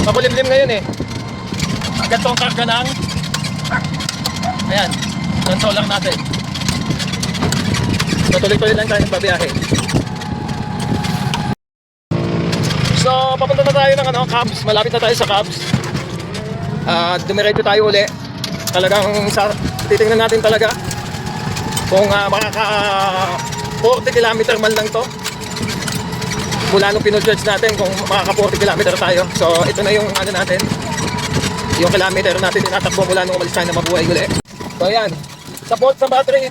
makulimlim ngayon eh. Ganito ang karga ng, ayan, ng solar natin. Tuloy-tuloy lang tayo ng babiyahe. So, papunta na tayo ng Cubs. Malapit na tayo sa Cubs. Dumiretso tayo uli. Talagang titingnan natin talaga kung makaka 40 kilometer man lang to. Mula nung pinujudge natin kung makaka 40 kilometer tayo. So, ito na yung ano natin. Yung kilometer natin tinatakbo mula nung umalis tayo na mabuhay uli. So, ayan. Sa volts ng battery,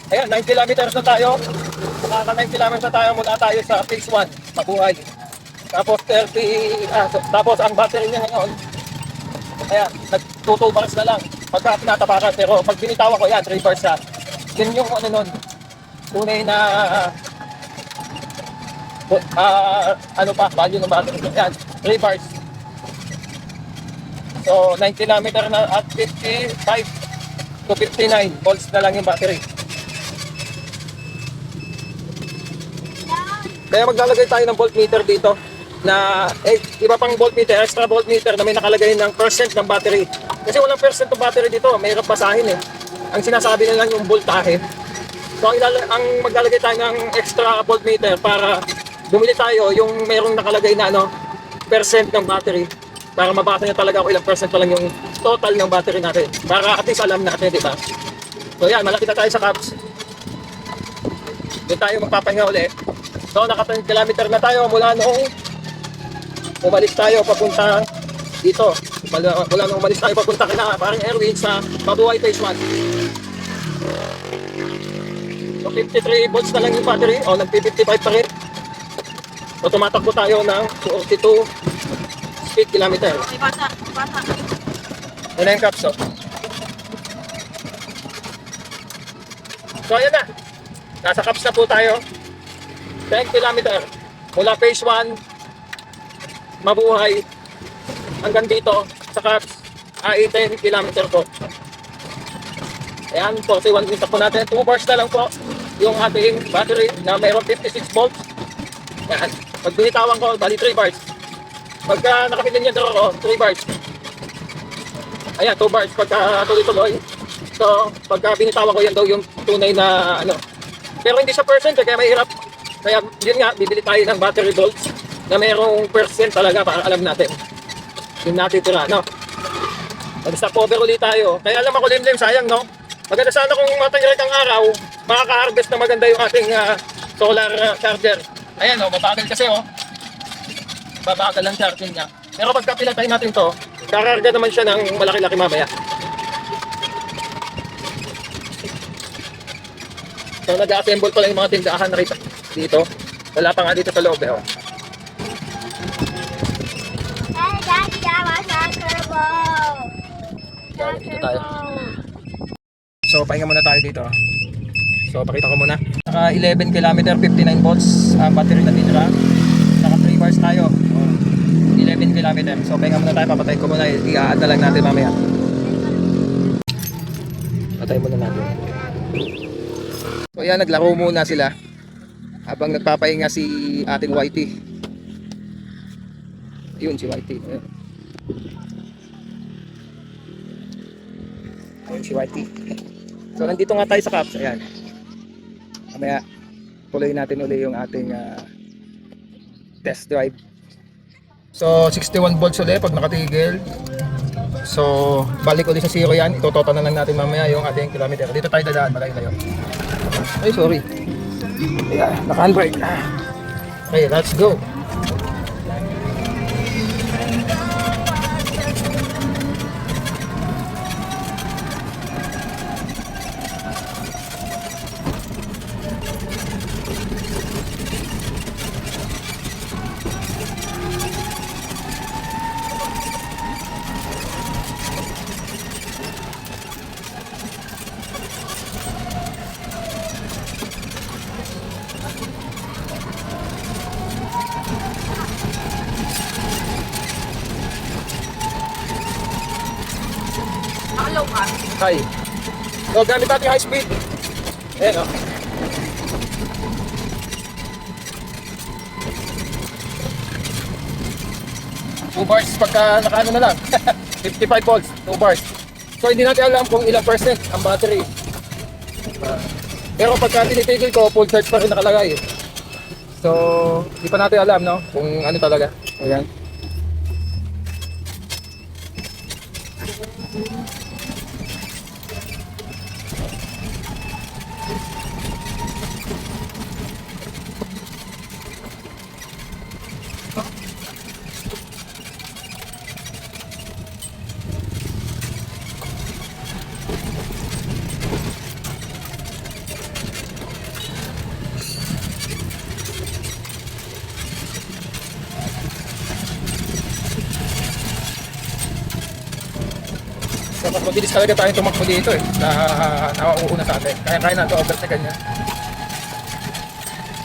ayan, 9 kilometers na tayo. Makaka 9 kilometers na tayo mula tayo sa phase 1, mabuhay. Tapos 30, tapos ang battery niya ngayon, ayan, nag-2 bars na lang. Pagka tinatapakan, pero pag binitawan ko, yan, 3 bars siya. Yun yung ano nun, tunay na, ano pa, value ng battery. Yan, 3 bars. So, 9 kilometer na at 55 to 59 volts na lang yung battery. Kaya maglalagay tayo ng voltmeter dito na iba pang voltmeter, extra voltmeter na may nakalagay ng percent ng battery. Kasi walang percent ng battery dito, mayroong basahin eh. Ang sinasabi na lang yung voltahe. So ang maglalagay tayo ng extra voltmeter para bumili tayo yung mayroong nakalagay na percent ng battery para mabasa niya talaga kung ilang percent pa lang yung total ng battery natin. Para at least alam natin, di ba? So yan, malapit na tayo sa Cubs. Doon tayo magpapahinga ulit. So, naka 10 kilometer na tayo mula noong umalis tayo papunta dito. Mula noong umalis tayo papunta kina parang Erwin sa Mabuhay Phase 1. So, 53 volts na lang yung battery. O, nag-55 pa rin. So, tumatakbo tayo ng 42 speed kilometer. Bata. Yan na yung Cubs, oh. So, ayan na. Nasa Cubs na po tayo. 10 kilometer mula phase 1 Mabuhay hanggang dito sa Cubs ay 10 kilometer po. Ayan, 41 minutes po natin. 2 bars na lang po yung ating battery na mayroon 56 volts. Ayan, pag binitawan ko, bali 3 bars. Pagka nakapitin yung draw ko, 3 bars. Ayan, 2 bars pagka tuloy-tuloy. So, pagka binitawan ko, yan daw yung tunay na pero hindi sa percent, kaya mahirap. Kaya yun nga, bibili tayo ng battery volts na mayroong percent talaga para alam natin yung natitira, no? Mag-stop over ulit tayo. Kaya alam ako, limlim, sayang, no? Maganda sana kung matangirek ang araw, makaka-harvest na maganda yung ating solar charger. Ayan, no? Mabagal kasi, oh. Mabagal ang charging niya. Pero pagka pinatay natin to, kakarga naman siya ng malaki-laki mamaya. So, nag-assemble pa lang yung mga tindahan na rito. Dito. Wala pa nga dito sa loob, eh. Oh. Hey, Daddy, I want soccer ball. Dito tayo. So, pahinga muna tayo dito. So, pakita ko muna. Naka 11 km, 59 volts ang battery na tinira. Naka 3 bars tayo. Oh. 11 km. So, pahinga muna tayo. Papatay ko muna. I-add na lang natin mamaya. Patay muna natin. So, yan. Naglaro muna sila. Habang nagpapahinga si ating YT. Yun si YT. Ayun si YT. So nandito nga tayo sa Cubs. Ayan. Mamaya tuloy natin uli yung ating test drive. So 61 volts ulit pag nakatigil. So balik ulit sa 0 yan. Itototal na lang natin mamaya yung ating kilometer. Dito tayo dadaan. Malayo-layo. Ay sorry. Yeah, naka-handbrake. Okay, let's go. Ilaw ka. High. So, gamit natin high speed. Ayan, oh. Two bars pagka nakaano na lang. 55 volts, 2 bars. So, hindi natin alam kung ilang percent ang battery. Pero pagka tinitigil ko, full charge pa rin nakalagay. So, hindi pa natin alam, no? Kung ano talaga. Ayan. So, mas mabilis talaga tayo tumakbo dito eh. Nauuna sa atin. Kaya na ito overtake niya.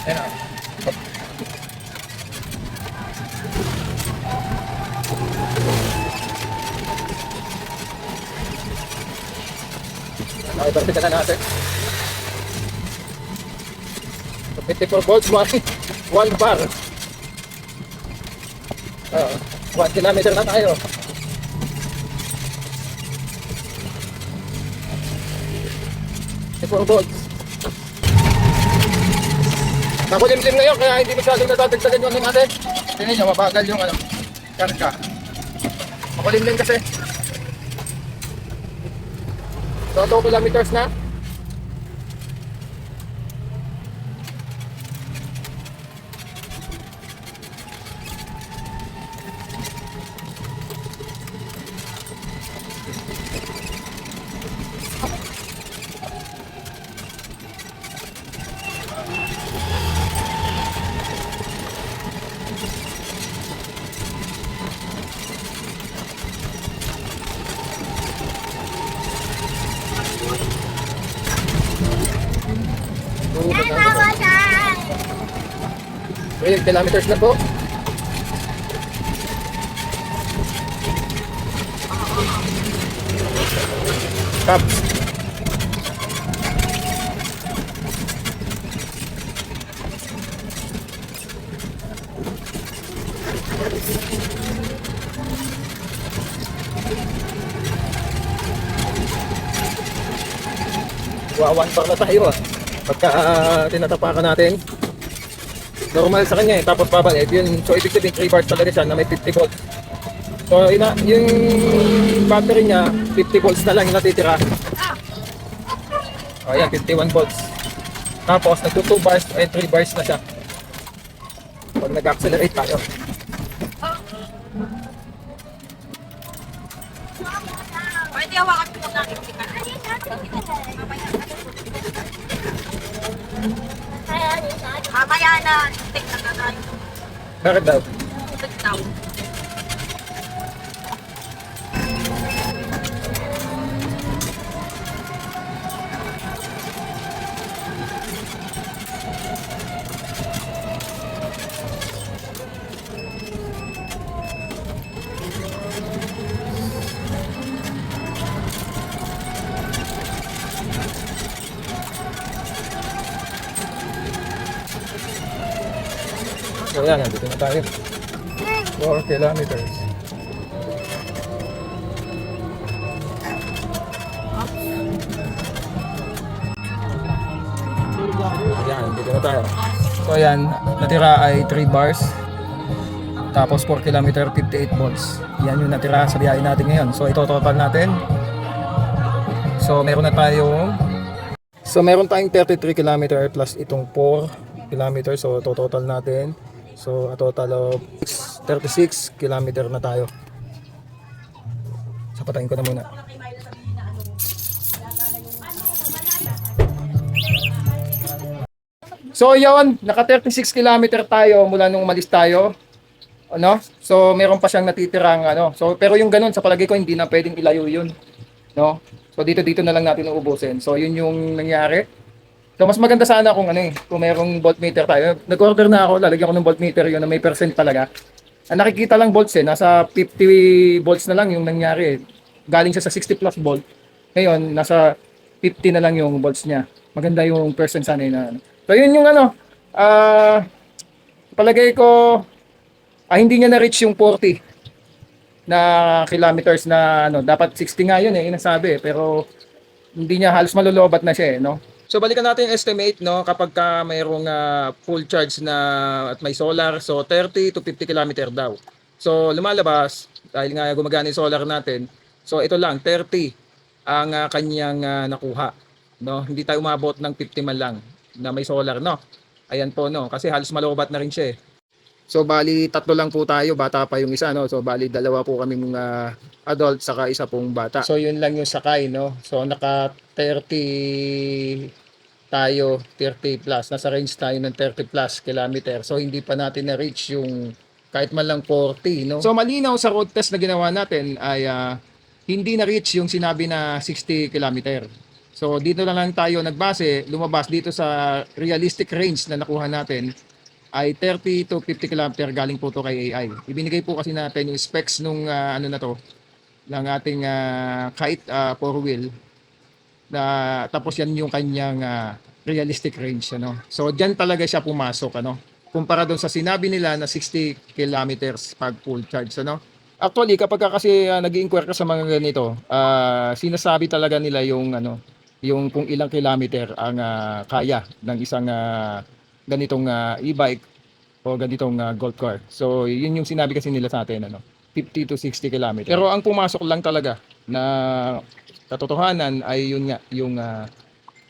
Ayan na. Overtake na natin. So, 54 volts, 1 bar. 1 kilometer na tayo. Four volts. Nakulimlim ngayon kaya hindi masyadong natadagdagan yung ano natin. Tingnan nyo, mabagal yung ano, karga. Makulimlim kasi. So 2 kilometers na. Nagkawasay! 3 kilometers na po. Caps. One bar na tayo ah. Pagka tinatapakan natin. Normal sa kanya eh. Tapos babalik yun. So ibig sabihin 3 bars talaga siya na may 50 volts. So yung battery niya 50 volts na lang yung natitira. O yan 51 volts. Tapos nagto 2 bars ay 3 bars na siya. Pag nag-accelerate tayo. Pwede hawakan ko lang ng kita. Mamaya na, tek na tayo. Bakit daw? Tek daw. So yan, nandito na tayo. 4 kilometers. Ayan, dito na tayo. So ayan, natira ay 3 bars. Tapos 4 kilometer, 58 volts. Yan yung natira sa biyahe natin ngayon. So ito total natin. So meron na tayong meron tayong 33 kilometer plus itong 4 kilometer. So total natin. So a total of 36 kilometer na tayo. So patayin ko na muna. So yun, naka 36 kilometer tayo mula nung umalis tayo. Ano? So meron pa siyang natitirang ano. So pero yung ganun sa palagay ko hindi na pwedeng ilayo yun. No? So dito na lang natin uubusin. So yun yung nangyari. So mas maganda sana kung ano eh, kung merong voltmeter tayo. Nag-order na ako, lalagyan ko ng voltmeter yun na may percent talaga. Ang nakikita lang volts eh, nasa 50 volts na lang yung nangyari eh. Galing siya sa 60 plus volt. Ngayon, nasa 50 na lang yung volts niya. Maganda yung percent sana na ano. So yun yung ano, palagay ko, hindi niya na-reach yung 40 na kilometers na ano, dapat 60 nga yun yung nasabi, pero hindi niya halos malolobat na siya no. So balikan natin yung estimate no kapag ka mayroong full charge na at may solar, so 30 to 50 kilometer daw. So lumalabas dahil nga gumagana yung solar natin. So ito lang 30 ang kanyang nakuha no. Hindi tayo umabot ng 50 man lang na may solar no. Ayan po no kasi halos malobat na rin siya. So bali tatlo lang po tayo, bata pa yung isa no. So bali dalawa po kami mga adult saka isa pong bata. So yun lang yung sakay no. So naka 30 tayo, 30 plus. Nasa range tayo ng 30 plus kilometer. So hindi pa natin na-reach yung kahit man lang 40 no. So malinaw sa road test na ginawa natin ay hindi na-reach yung sinabi na 60 kilometer. So dito na lang tayo nagbase, lumabas dito sa realistic range na nakuha natin ay 30 to 50 kilometer galing po to kay AI. Ibinigay po kasi natin yung specs nung ano na to ng ating kite 4-wheel na tapos yan yung kanyang realistic range ano. So diyan talaga siya pumasok ano. Kumpara doon sa sinabi nila na 60 kilometers pag full charge ano. Actually kapag kasi nag-inquire ka sa mga ganito, sinasabi talaga nila yung ano, yung kung ilang kilometer ang kaya ng isang ganitong e-bike o ganitong golf car. So yun yung sinabi kasi nila sa atin ano, 50 to 60 kilometers. Pero ang pumasok lang talaga na katotohanan ay yun nga yung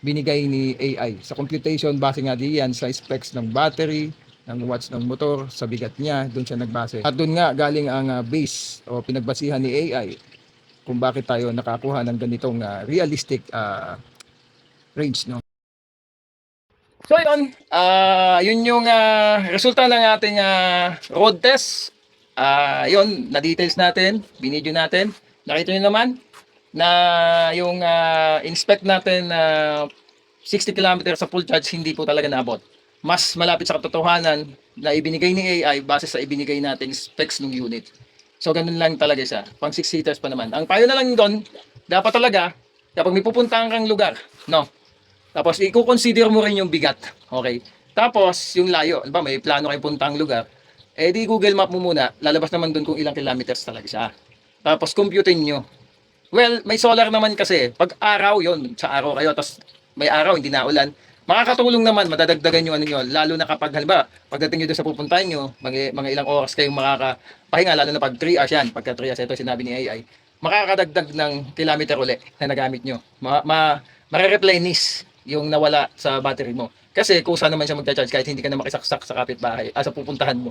binigay ni AI sa computation base nga diyan sa specs ng battery, ng watts ng motor, sa bigat niya, doon siya nagbase. At doon nga galing ang base o pinagbasihan ni AI kung bakit tayo nakakuha ng ganitong realistic range no. So yun, yun yung resulta ng ating road test. Yun, na-details natin, binidyo natin. Nakita nyo naman na yung inspect natin 60 kilometers sa full charge hindi po talaga naabot. Mas malapit sa katotohanan na ibinigay ni AI base sa ibinigay nating specs ng unit. So ganun lang talaga siya. Pang 6 seaters pa naman. Ang payo na lang doon, dapat talaga kapag may pupuntahan kang lugar, no. Tapos i-consider mo rin yung bigat. Okay? Tapos yung layo, ba may plano kayong puntang lugar, eh di Google Map mo muna, lalabas naman doon kung ilang kilometers talaga siya. Tapos computein nyo. Well, may solar naman kasi. Pag araw yon sa araw kayo, tapos may araw, hindi na ulan, makakatulong naman, madadagdagan yung ano nyo. Lalo na kapag, halimbawa, pagdating nyo doon sa pupuntahan nyo, mga ilang oras kayong makakapahinga, lalo na pag 3 hours yan, pagka 3 hours, ito sinabi ni AI, makakadagdag ng kilometer uli na nagamit nyo. Mare-replenish yung nawala sa battery mo. Kasi kusa naman siya magcha-charge kahit hindi ka na makisaksak sa kapitbahay, sa pupuntahan mo.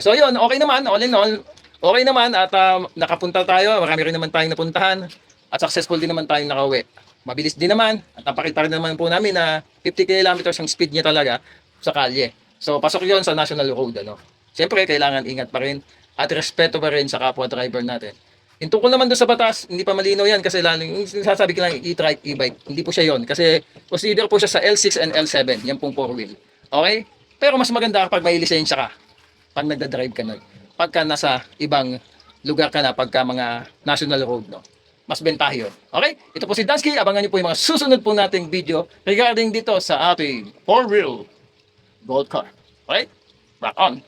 So yun, okay naman, all in all, okay naman at nakapunta tayo, marami rin naman tayong napuntahan at successful din naman tayong nakauwi. Mabilis din naman at napakita rin naman po namin na 50 kilometers ang speed niya talaga sa kalye. So pasok yon sa national road ano. Siyempre kailangan ingat pa rin at respeto pa rin sa kapwa driver natin. Yung tungkol naman doon sa batas, hindi pa malinaw yan kasi laling sasabi ko lang e-trike, e-bike, hindi po siya yon kasi consider po siya sa L6 and L7, yan pong 4-wheel. Okay? Pero mas maganda kapag may lisensya ka, pag nagda-drive ka na, pagka nasa ibang lugar ka na, pagka mga national road, no? Mas bentahe yun. Okay? Ito po si Dansky, abangan niyo po yung mga susunod po nating video regarding dito sa ating 4-wheel gold car. Okay? Rock on!